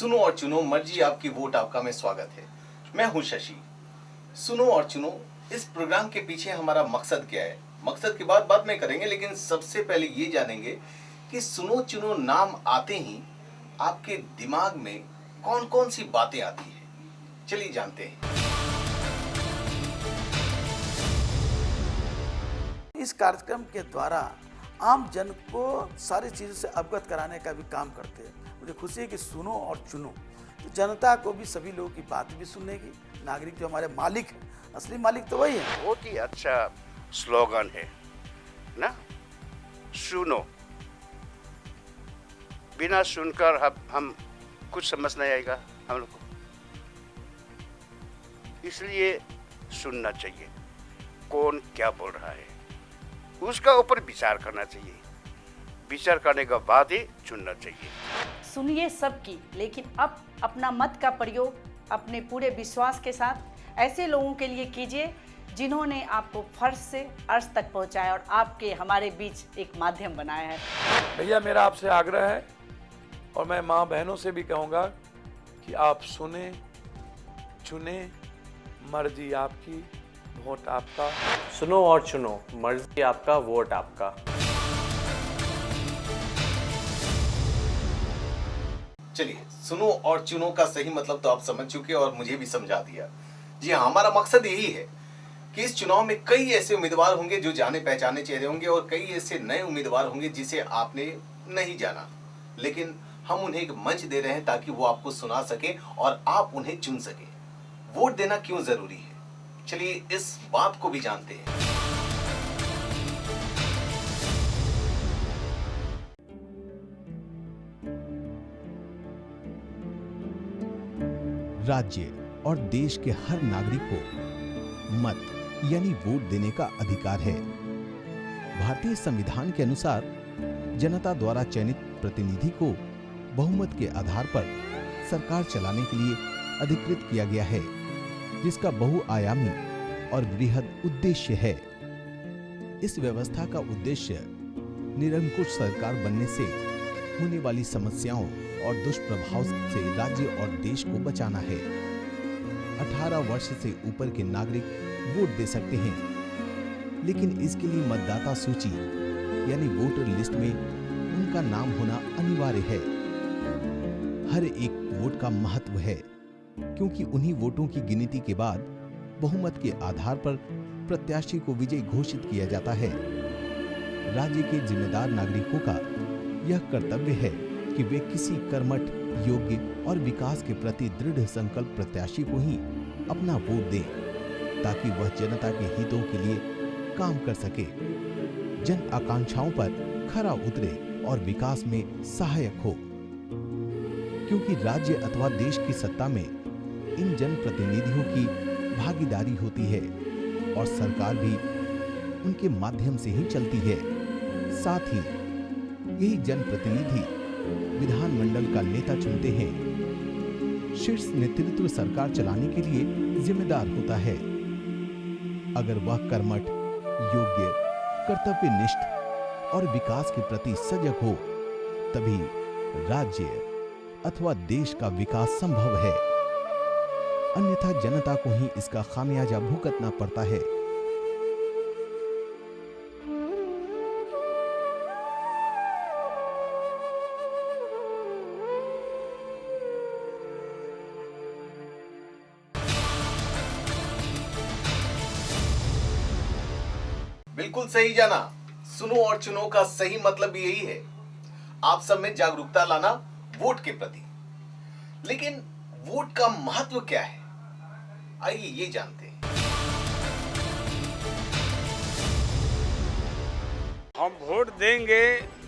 सुनो और चुनो, मर्जी आपकी, वोट आपका में स्वागत है। मैं हूं शशि। सुनो और चुनो, इस प्रोग्राम के पीछे हमारा मकसद क्या है, मकसद की बाद में करेंगे, लेकिन सबसे पहले ये जानेंगे कि सुनो चुनो नाम आते ही आपके दिमाग में कौन कौन सी बातें आती है। चलिए जानते हैं। इस कार्यक्रम के द्वारा आम जन को सारी चीज़ों से अवगत कराने का भी काम करते हैं। मुझे खुशी है कि सुनो और चुनो, तो जनता को भी सभी लोगों की बात भी सुनने की, नागरिक जो हमारे मालिक हैं, असली मालिक तो वही है। बहुत ही अच्छा स्लोगन है ना, सुनो। बिना सुनकर हम कुछ समझ नहीं आएगा हम लोग को, इसलिए सुनना चाहिए। कौन क्या बोल रहा है उसका ऊपर विचार करना चाहिए, विचार करने के बाद ही चुनना चाहिए। सुनिए सबकी, लेकिन अब अपना मत का प्रयोग अपने पूरे विश्वास के साथ ऐसे लोगों के लिए कीजिए जिन्होंने आपको फर्श से अर्श तक पहुंचाया और आपके हमारे बीच एक माध्यम बनाया है। भैया मेरा आपसे आग्रह है और मैं माँ बहनों से भी कहूँगा कि आप सुने, चुने, मर्जी आपकी, वोट आपका। सुनो और चुनो, मर्जी आपका, वोट आपका। चलिए, सुनो और चुनो का सही मतलब तो आप समझ चुके और मुझे भी समझा दिया। जी हाँ, हमारा मकसद यही है कि इस चुनाव में कई ऐसे उम्मीदवार होंगे जो जाने पहचाने चेहरे होंगे और कई ऐसे नए उम्मीदवार होंगे जिसे आपने नहीं जाना, लेकिन हम उन्हें एक मंच दे रहे हैं ताकि वो आपको सुना सके और आप उन्हें चुन सके। वोट देना क्यों जरूरी है, चलिए इस बात को भी जानते हैं। राज्य और देश के हर नागरिक को मत यानी वोट देने का अधिकार है। भारतीय संविधान के अनुसार जनता द्वारा चयनित प्रतिनिधि को बहुमत के आधार पर सरकार चलाने के लिए अधिकृत किया गया है, जिसका बहुआयामी और बृहद उद्देश्य है। इस व्यवस्था का उद्देश्य निरंकुश सरकार बनने से होने वाली समस्याओं और दुष्प्रभाव से राज्य और देश को बचाना है। 18 वर्ष से ऊपर के नागरिक वोट दे सकते हैं, लेकिन इसके लिए मतदाता सूची यानी वोटर लिस्ट में उनका नाम होना अनिवार्य है। हर एक वोट का महत्व है, क्योंकि उन्हीं वोटों की गिनती के बाद बहुमत के आधार पर प्रत्याशी को विजयी घोषित किया जाता है। राज्य के जिम्मेदार नागरिकों का यह कर्तव्य है कि वे किसी कर्मठ, योग्य और विकास के प्रति दृढ़ संकल्प प्रत्याशी को ही अपना वोट दें, ताकि वह जनता के हितों के लिए काम कर सके, जन आकांक्षाओं पर खरा उतरे और विकास में सहायक हो। क्योंकि राज्य अथवा देश की सत्ता में इन जनप्रतिनिधियों की भागीदारी होती है और सरकार भी उनके माध्यम से ही चलती है। साथ ही यही जनप्रतिनिधि विधानमंडल का नेता चुनते हैं। शीर्ष नेतृत्व सरकार चलाने के लिए जिम्मेदार होता है। अगर वह कर्मठ, योग्य, कर्तव्यनिष्ठ और विकास के प्रति सजग हो, तभी राज्य अथवा देश का विकास संभव है। अन्यथा जनता को ही इसका खामियाजा भुगतना पड़ता है। बिल्कुल सही जाना। सुनो और चुनो का सही मतलब भी यही है, आप सब में जागरूकता लाना वोट के प्रति। लेकिन वोट का महत्व क्या है, आइए ये जानते हैं। हम वोट देंगे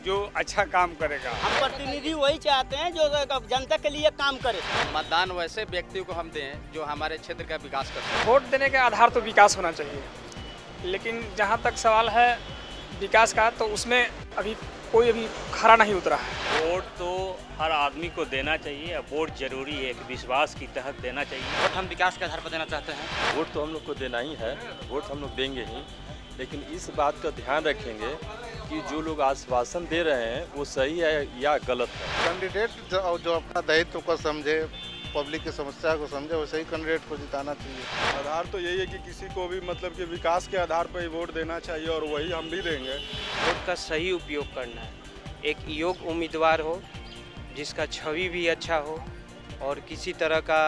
जो अच्छा काम करेगा। हम प्रतिनिधि वही चाहते हैं जो जनता के लिए काम करे। मतदान वैसे व्यक्ति को हम दें जो हमारे क्षेत्र का विकास करते। वोट देने के आधार तो विकास होना चाहिए, लेकिन जहाँ तक सवाल है विकास का, तो उसमें कोई खरा नहीं उतरा है। वोट तो हर आदमी को देना चाहिए, वोट जरूरी है, एक विश्वास की तहत देना चाहिए। वोट हम विकास के आधार पर देना चाहते हैं। वोट तो हम लोग को देना ही है, वोट हम लोग देंगे ही, लेकिन इस बात का ध्यान रखेंगे कि जो लोग आश्वासन दे रहे हैं वो सही है या गलत है। कैंडिडेट जो अपना दायित्व को समझे, पब्लिक की समस्या को समझे, वैसे ही कैंडिडेट को जिताना चाहिए। आधार तो यही है कि किसी को भी मतलब कि विकास के आधार पर ही वोट देना चाहिए और वही हम भी देंगे। वोट का सही उपयोग करना है, एक योग्य उम्मीदवार हो जिसका छवि भी अच्छा हो और किसी तरह का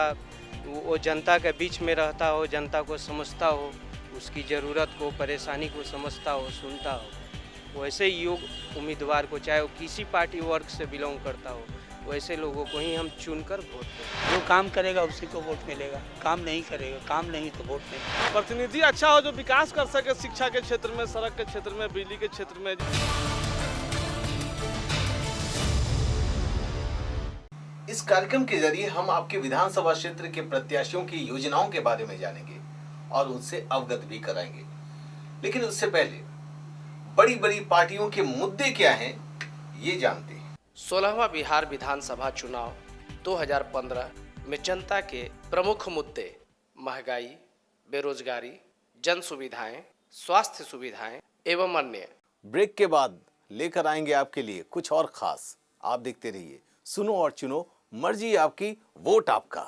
वो जनता के बीच में रहता हो, जनता को समझता हो, उसकी ज़रूरत को, परेशानी को समझता हो, सुनता हो, वैसे योग्य उम्मीदवार को, चाहे वो किसी पार्टी वर्ग से बिलोंग करता हो, वैसे लोगों को ही हम चुनकर वोट दें। जो काम करेगा उसी को वोट मिलेगा, काम नहीं करेगा, काम नहीं तो वोट नहीं। प्रतिनिधि अच्छा हो जो विकास कर सके, शिक्षा के क्षेत्र में, सड़क के क्षेत्र में, बिजली के क्षेत्र में। इस कार्यक्रम के जरिए हम आपके विधानसभा क्षेत्र के प्रत्याशियों की योजनाओं के बारे में जानेंगे और उनसे अवगत भी कराएंगे। लेकिन उससे पहले बड़ी बड़ी पार्टियों के मुद्दे क्या हैं, ये जानते हैं। 16वां बिहार विधानसभा चुनाव 2015 में जनता के प्रमुख मुद्दे महंगाई, बेरोजगारी, जन सुविधाएं, स्वास्थ्य सुविधाएं एवं अन्य। ब्रेक के बाद लेकर आएंगे आपके लिए कुछ और खास। आप देखते रहिए सुनो और चुनो, मर्जी आपकी, वोट आपका।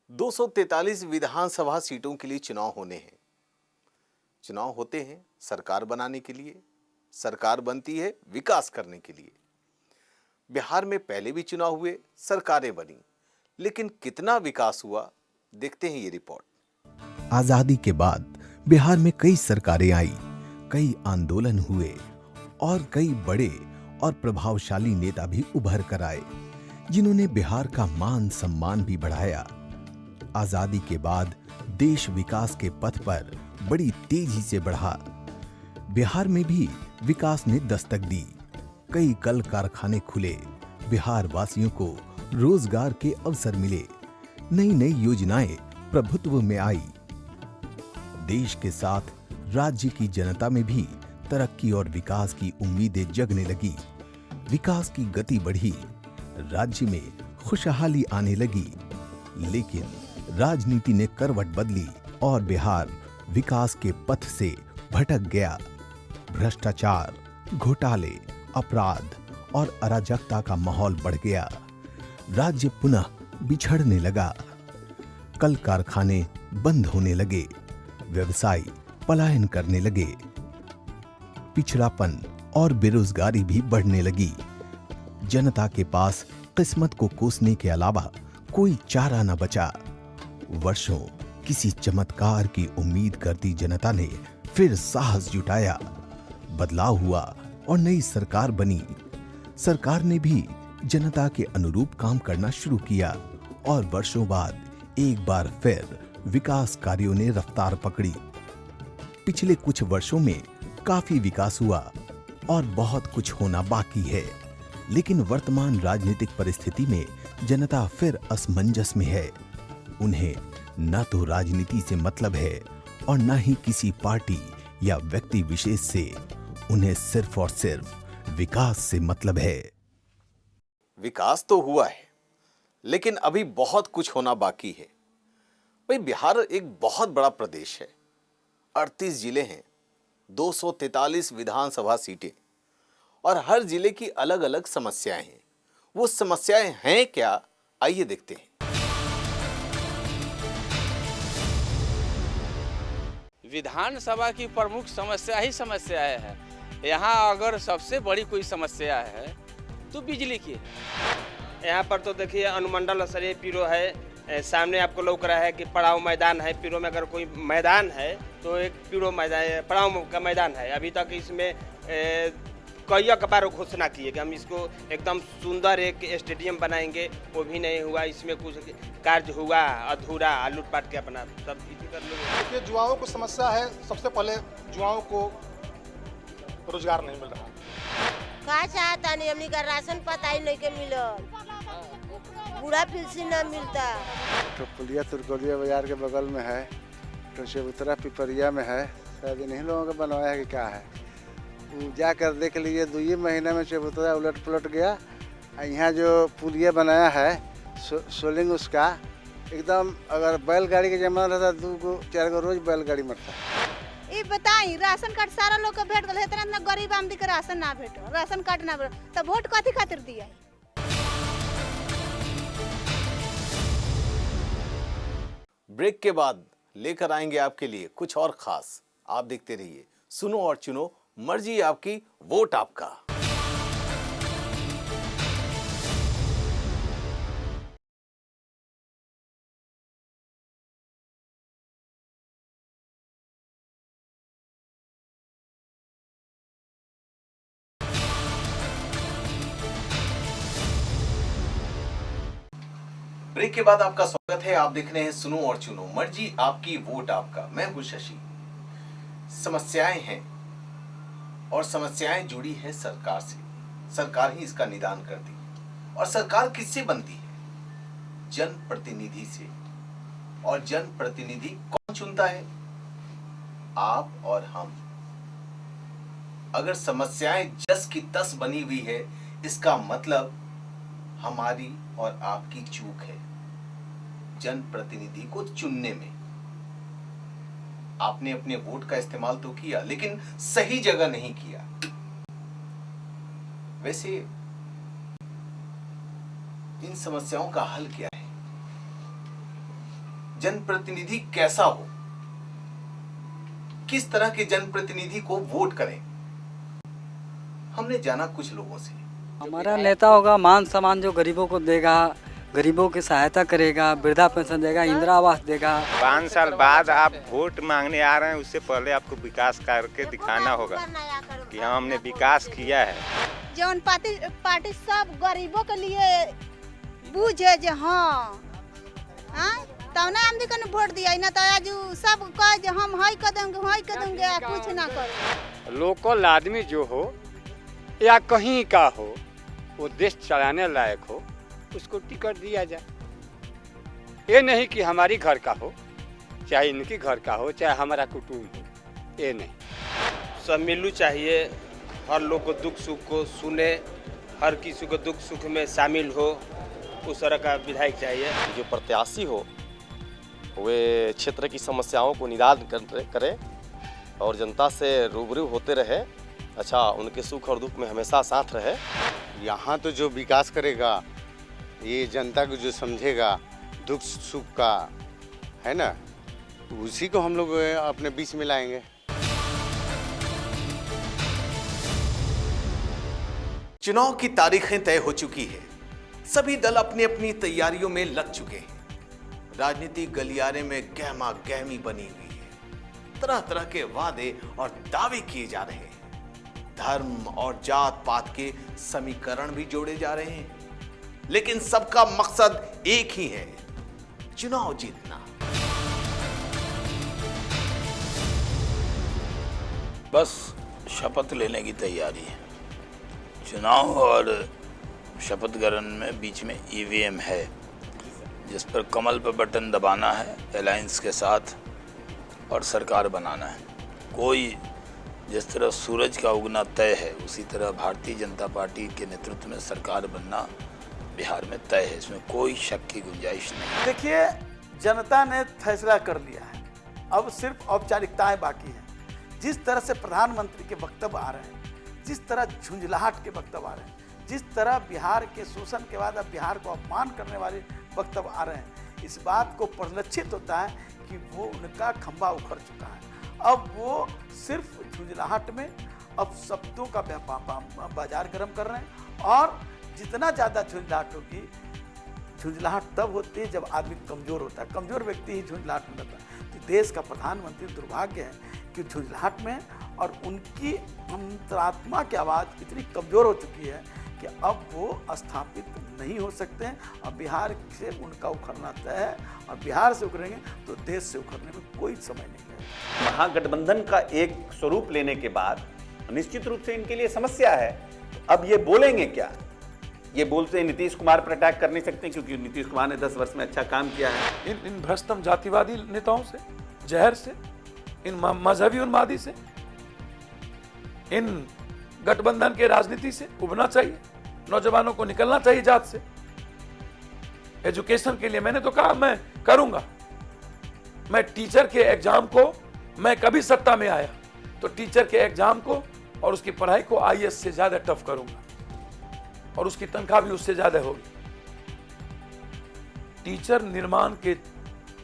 दो 243 विधानसभा सीटों के लिए चुनाव होने हैं। चुनाव होते हैं सरकार बनाने के लिए, सरकार बनती है विकास करने के लिए। बिहार में पहले भी चुनाव हुए, सरकारें बनी, लेकिन कितना विकास हुआ, देखते हैं ये रिपोर्ट। आजादी के बाद बिहार में कई सरकारें आई, कई आंदोलन हुए और कई बड़े और प्रभावशाली नेता भी उभर कर आए, जिन्होंने बिहार का मान सम्मान भी बढ़ाया। आजादी के बाद देश विकास के पथ पर बड़ी तेजी से बढ़ा। बिहार में भी विकास ने दस्तक दी, कई कल कारखाने खुले, बिहार वासियों को रोजगार के अवसर मिले, नई नई योजनाएं प्रभुत्व में आई। देश के साथ राज्य की जनता में भी तरक्की और विकास की उम्मीदें जगने लगी। विकास की गति बढ़ी, राज्य में खुशहाली आने लगी। लेकिन राजनीति ने करवट बदली और बिहार विकास के पथ से भटक गया। भ्रष्टाचार, घोटाले, अपराध और अराजकता का माहौल बढ़ गया। राज्य पुनः बिछड़ने लगा। कल कारखाने बंद होने लगे, व्यवसायी पलायन करने लगे, पिछड़ापन और बेरोजगारी भी बढ़ने लगी। जनता के पास किस्मत को कोसने के अलावा कोई चारा न बचा। वर्षों किसी चमत्कार की उम्मीद करती जनता ने फिर साहस जुटाया। बदलाव हुआ और नई सरकार बनी। सरकार ने भी जनता के अनुरूप काम करना शुरू किया और वर्षों बाद एक बार फिर विकास कार्यों ने रफ्तार पकड़ी। पिछले कुछ वर्षों में काफी विकास हुआ और बहुत कुछ होना बाकी है। लेकिन वर्तमान राजनीतिक परिस्थिति में जनता फिर असमंजस में है। उन्हें न तो राजनीति से मतलब है और न ही किसी पार्टी या व्यक्ति विशेष से। उन्हें सिर्फ और सिर्फ विकास से मतलब है। विकास तो हुआ है, लेकिन अभी बहुत कुछ होना बाकी है। भाई, बिहार एक बहुत बड़ा प्रदेश है, 38 जिले हैं, 243 विधानसभा सीटें और हर जिले की अलग अलग समस्याएं हैं। वो समस्याएं हैं क्या, आइए देखते हैं। विधानसभा की प्रमुख समस्या ही समस्याएं हैं। यहाँ अगर सबसे बड़ी कोई समस्या है तो बिजली की। यहाँ पर तो देखिए अनुमंडल स्तरीय पीरो है, सामने आपको लौक रहा है कि पड़ाव मैदान है। पीरो में अगर कोई मैदान है तो एक पीरो मैदान, पड़ाव का मैदान है। अभी तक इसमें कई बार घोषणा की है कि हम इसको एकदम सुंदर एक स्टेडियम बनाएंगे, वो भी नहीं हुआ। इसमें कुछ कार्य हुआ अधूरा, लूटपाट के अपना सब इसी कर लो। देखिए, युवाओं को समस्या है। सबसे पहले युवाओं को रोजगार नहीं मिल रहा। का चाहता नहीं, हमनी का राशन पता ही नहीं के मिलल। बूढ़ा पेंशन ना मिलता। तो पुलिया तुरकोलिया बाजार के बगल में है, तो चबूतरा पिपरिया में है, शायद इन्हीं लोगों का बनवाया है कि क्या है। जाकर देख लीजिए, 2 महीने में चबूतरा उलट पुलट गया। यहाँ जो पुलिया बनाया है सोलिंग उसका एकदम, अगर बैलगाड़ी के जमाना रहता 2-4 रोज बैलगाड़ी मरता। ये बताई राशन कार्ड सारा लोग के भेट गल, इतना गरीब आदमी के राशन ना भेटो, राशन कार्ड ना भेटो, तो वोट कथी खातिर दिया? ब्रेक के बाद लेकर आएंगे आपके लिए कुछ और खास। आप देखते रहिए, सुनो और चुनो, मर्जी आपकी, वोट आपका। ब्रेक के बाद आपका स्वागत है। आप देख रहे हैं सुनो और चुनो, मर्जी आपकी, वोट आपका। मैं हूं शशि। समस्याएं हैं और समस्याएं जुड़ी है सरकार से। सरकार ही इसका निदान करती है। और सरकार किससे बनती है? जनप्रतिनिधि से। और जनप्रतिनिधि कौन चुनता है? आप और हम। अगर समस्याएं जस की तस बनी हुई है, इसका मतलब हमारी और आपकी चूक है जनप्रतिनिधि को चुनने में। आपने अपने वोट का इस्तेमाल तो किया, लेकिन सही जगह नहीं किया। वैसे इन समस्याओं का हल क्या है? जनप्रतिनिधि कैसा हो? किस तरह के जनप्रतिनिधि को वोट करें? हमने जाना कुछ लोगों से। हमारा नेता होगा मान सम्मान, जो गरीबों को देगा, गरीबों की सहायता करेगा, वृद्धा पेंशन देगा, इंदिरा आवास देगा। 5 साल बाद आप वोट मांगने आ रहे हैं, उससे पहले आपको विकास करके दिखाना होगा कि हाँ हमने विकास किया है। जौन पार्टी सब गरीबों के लिए बूझे जे हाँ तब ना आदमी को वोट दिया, ना तो आज सब कह जे हम हाई कर देंगे कुछ ना करें। लोकल आदमी जो हो या कहीं का हो, वो देश चलाने लायक हो, उसको टिकट दिया जाए। ये नहीं कि हमारी घर का हो, चाहे इनकी घर का हो, चाहे हमारा कुटुंब हो, ये नहीं। सब मिलू चाहिए, हर लोग को दुख सुख को सुने, हर किसी को दुख सुख में शामिल हो, उस तरह का विधायक चाहिए। जो प्रत्याशी हो वे क्षेत्र की समस्याओं को निदान करे और जनता से रूबरू होते रहे। अच्छा, उनके सुख और दुख में हमेशा साथ रहे। यहाँ तो जो विकास करेगा, ये जनता को जो समझेगा, दुख सुख का, है ना, उसी को हम लोग अपने बीच में लाएंगे। चुनाव की तारीखें तय हो चुकी है। सभी दल अपनी अपनी तैयारियों में लग चुके हैं। राजनीतिक गलियारे में गहमा गहमी बनी हुई है। तरह तरह के वादे और दावे किए जा रहे हैं। धर्म और जात पात के समीकरण भी जोड़े जा रहे हैं, लेकिन सबका मकसद एक ही है, चुनाव जीतना। बस शपथ लेने की तैयारी है। चुनाव और शपथ ग्रहण में बीच में ईवीएम है, जिस पर कमल पर बटन दबाना है अलायंस के साथ और सरकार बनाना है। कोई जिस तरह सूरज का उगना तय है, उसी तरह भारतीय जनता पार्टी के नेतृत्व में सरकार बनना बिहार में तय है। इसमें कोई शक की गुंजाइश नहीं। देखिए, जनता ने फैसला कर लिया है, अब सिर्फ औपचारिकताएं बाकी हैं। जिस तरह से प्रधानमंत्री के वक्तव्य आ रहे हैं, जिस तरह झुंझलाहट के वक्तव्य आ रहे हैं, जिस तरह बिहार के शोषण के बाद अब बिहार को अपमान करने वाले वक्तव्य आ रहे हैं, इस बात को परिलक्षित होता है कि वो उनका खंभा उखड़ चुका है। अब वो सिर्फ झुंझलाहट में अब शब्दों का बाजार गर्म कर रहे हैं। और जितना ज़्यादा झुंझलाहट होगी, झुंझलाहट तब होती है जब आदमी कमज़ोर होता है। कमज़ोर व्यक्ति ही झुंझलाहट में रहता है। तो देश का प्रधानमंत्री दुर्भाग्य है कि झुंझलाहट में और उनकी अंतरात्मा की आवाज़ इतनी कमज़ोर हो चुकी है कि अब वो स्थापित नहीं हो सकते हैं। और बिहार से उनका उखड़ना तय है, और बिहार से उखड़ेंगे तो देश से उखड़ने में कोई समय नहीं है। महागठबंधन का एक स्वरूप लेने के बाद निश्चित रूप से इनके लिए समस्या है। अब ये बोलेंगे क्या? ये बोलते हैं नीतीश कुमार पर अटैक कर नहीं सकते क्योंकि नीतीश कुमार ने 10 वर्ष में अच्छा काम किया है। इन भ्रष्टम जातिवादी नेताओं से, जहर से, इन मजहबी उन्मादी से, इन गठबंधन के राजनीति से उबरना चाहिए। नौजवानों को निकलना चाहिए जात से। एजुकेशन के लिए मैंने तो कहा मैं करूंगा। मैं टीचर के एग्जाम को, मैं कभी सत्ता में आया तो टीचर के एग्जाम को और उसकी पढ़ाई को आईएएस से ज्यादा टफ करूंगा और उसकी तनख्वाह भी उससे ज्यादा होगी। टीचर निर्माण के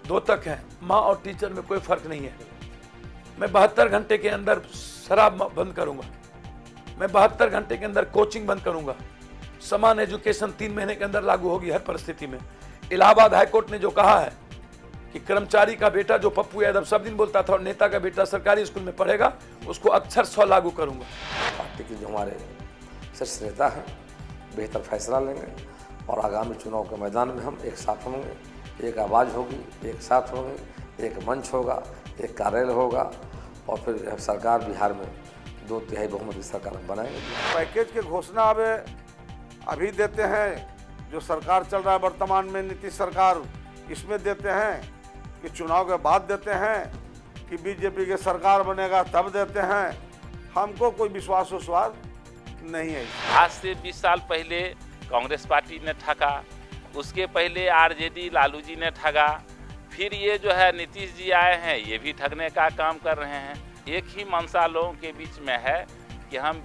2 तक हैं, माँ और टीचर में कोई फर्क नहीं है। मैं 72 घंटे के अंदर शराब बंद करूंगा। मैं 72 घंटे के अंदर कोचिंग बंद करूंगा। समान एजुकेशन 3 महीने के अंदर लागू होगी हर परिस्थिति में। इलाहाबाद हाईकोर्ट ने जो कहा है कि कर्मचारी का बेटा जो पप्पू यादव सब दिन बोलता था और नेता का बेटा सरकारी स्कूल में पढ़ेगा, उसको अक्षर 100 लागू करूंगा। पार्टी के जो हमारे शीर्ष नेता हैं बेहतर फैसला लेंगे और आगामी चुनाव के मैदान में हम एक साथ होंगे, एक आवाज़ होगी, एक साथ होंगे, एक मंच होगा, एक कार्यालय होगा और फिर सरकार बिहार में 2/3 बहुमत की सरकार बनाएंगे। पैकेज की घोषणा अभी देते हैं। जो सरकार चल रहा है वर्तमान में नीतीश सरकार, इसमें देते हैं कि चुनाव के बाद देते हैं कि बीजेपी के सरकार बनेगा तब देते हैं। हमको कोई विश्वास नहीं है। आज से 20 साल पहले कांग्रेस पार्टी ने ठगा, उसके पहले आरजेडी लालू जी ने ठगा, फिर ये जो है नीतीश जी आए हैं, ये भी ठगने का काम कर रहे हैं। एक ही मंशा लोगों के बीच में है कि हम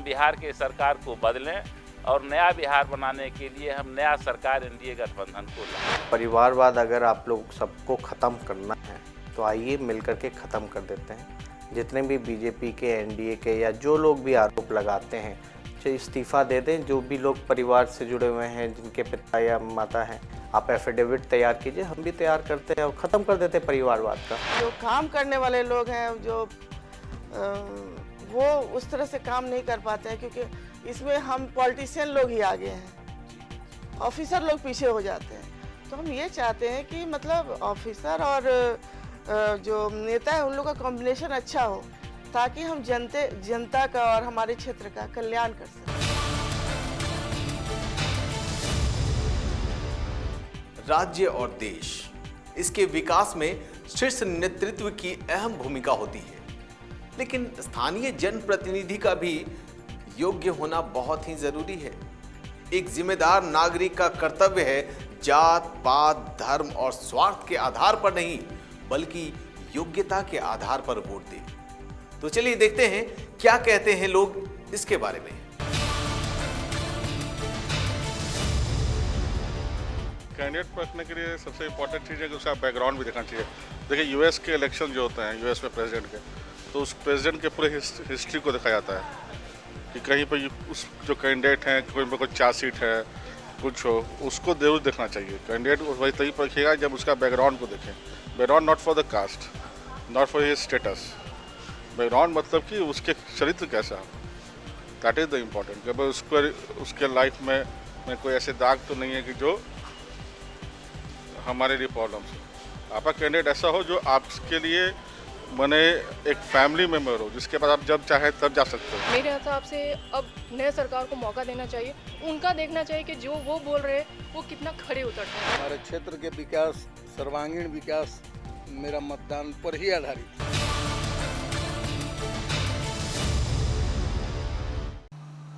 बिहार के सरकार को बदलें और नया बिहार बनाने के लिए हम नया सरकार एनडीए गठबंधन को लाएं। परिवारवाद अगर आप लोग सबको ख़त्म करना है तो आइए मिलकर के ख़त्म कर देते हैं। जितने भी बीजेपी के, एनडीए के या जो लोग भी आरोप लगाते हैं, चाहे इस्तीफ़ा दे दें। जो भी लोग परिवार से जुड़े हुए हैं, जिनके पिता या माता हैं, आप एफिडेविट तैयार कीजिए, हम भी तैयार करते हैं और ख़त्म कर देते हैं परिवारवाद का। जो काम करने वाले लोग हैं जो वो उस तरह से काम नहीं कर पाते हैं क्योंकि इसमें हम पॉलिटिशियन लोग ही आगे हैं, ऑफिसर लोग पीछे हो जाते हैं। तो हम ये चाहते हैं कि मतलब ऑफिसर और जो नेता है उन लोग का कॉम्बिनेशन अच्छा हो ताकि हम जनता का और हमारे क्षेत्र का कल्याण कर सकें। राज्य और देश, इसके विकास में शीर्ष नेतृत्व की अहम भूमिका होती है, लेकिन स्थानीय जनप्रतिनिधि का भी योग्य होना बहुत ही जरूरी है। एक जिम्मेदार नागरिक का कर्तव्य है जात पात धर्म और स्वार्थ के आधार पर नहीं बल्कि योग्यता के आधार पर वोट दे। तो चलिए देखते हैं क्या कहते हैं लोग इसके बारे में। कैंडिडेट रखने के लिए सबसे इम्पोर्टेंट चीज़ है कि उसका बैकग्राउंड भी देखना चाहिए। देखिए यूएस के इलेक्शन जो होते हैं यूएस में प्रेसिडेंट के, तो उस प्रेसिडेंट के पूरे हिस्ट्री को देखा जाता है कि कहीं पर उस जो कैंडिडेट हैं कोई पर कोई चार्जशीट है कुछ हो, उसको जरूर देखना चाहिए। कैंडिडेट वही तभी रखिएगा जब उसका बैकग्राउंड को देखें। Background not for the caste, not for his status. Background मतलब कि उसके चरित्र कैसा है, दैट इज़ द इम्पोर्टेंट। कि उसके लाइफ में कोई ऐसे दाग तो नहीं है कि जो हमारे लिए प्रॉब्लम्स हो। आपका कैंडिडेट ऐसा हो जो आपके लिए मैंने एक फैमिली मेम्बर हो, जिसके पास आप जब चाहे तब जा सकते हो। मेरे हिसाब से अब नए सरकार को मौका देना चाहिए, उनका देखना चाहिए कि जो वो बोल रहे हैं वो कितना खड़े उतरते हैं। हमारे क्षेत्र के विकास, सर्वांगीण विकास मेरा मतदान पर ही आधारित है।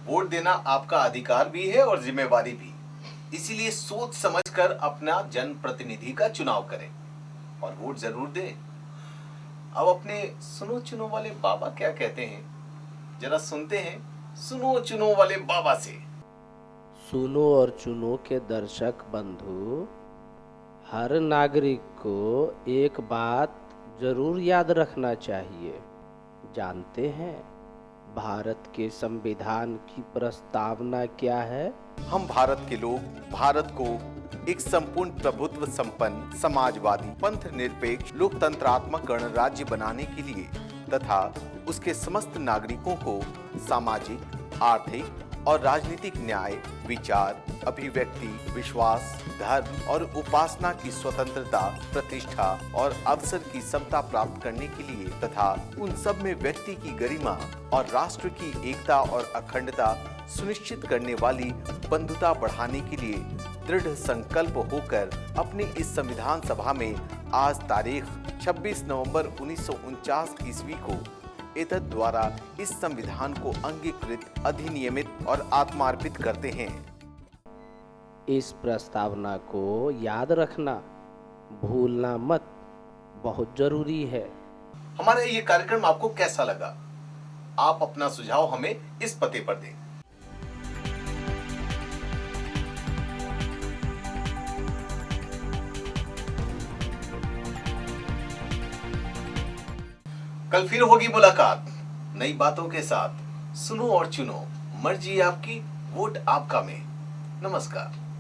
वोट देना आपका अधिकार भी है और जिम्मेवारी भी, इसीलिए सोच समझकर अपना जनप्रतिनिधि का चुनाव करें और वोट जरूर दें। अब अपने सुनो चुनो वाले बाबा क्या कहते हैं, जरा सुनते हैं सुनो चुनो वाले बाबा से। सुनो और चुनो के दर्शक बंधु, हर नागरिक को एक बात जरूर याद रखना चाहिए। जानते हैं भारत के संविधान की प्रस्तावना क्या है? हम भारत के लोग भारत को एक संपूर्ण प्रभुत्व संपन्न समाजवादी पंथ निरपेक्ष लोकतंत्रात्मक गणराज्य बनाने के लिए तथा उसके समस्त नागरिकों को सामाजिक आर्थिक और राजनीतिक न्याय, विचार, अभिव्यक्ति, विश्वास, धर्म और उपासना की स्वतंत्रता, प्रतिष्ठा और अवसर की समता प्राप्त करने के लिए तथा उन सब में व्यक्ति की गरिमा और राष्ट्र की एकता और अखंडता सुनिश्चित करने वाली बंधुता बढ़ाने के लिए दृढ़ संकल्प होकर अपनी इस संविधान सभा में आज तारीख 26 नवंबर 1949 ईस्वी को एतद द्वारा इस संविधान को अंगीकृत, अधिनियमित और आत्मार्पित करते हैं। इस प्रस्तावना को याद रखना, भूलना मत, बहुत जरूरी है। हमारा ये कार्यक्रम आपको कैसा लगा? आप अपना सुझाव हमें इस पते पर दें। कल फिर होगी मुलाकात नई बातों के साथ। सुनो और चुनो, मर्जी आपकी, वोट आपका में। नमस्कार।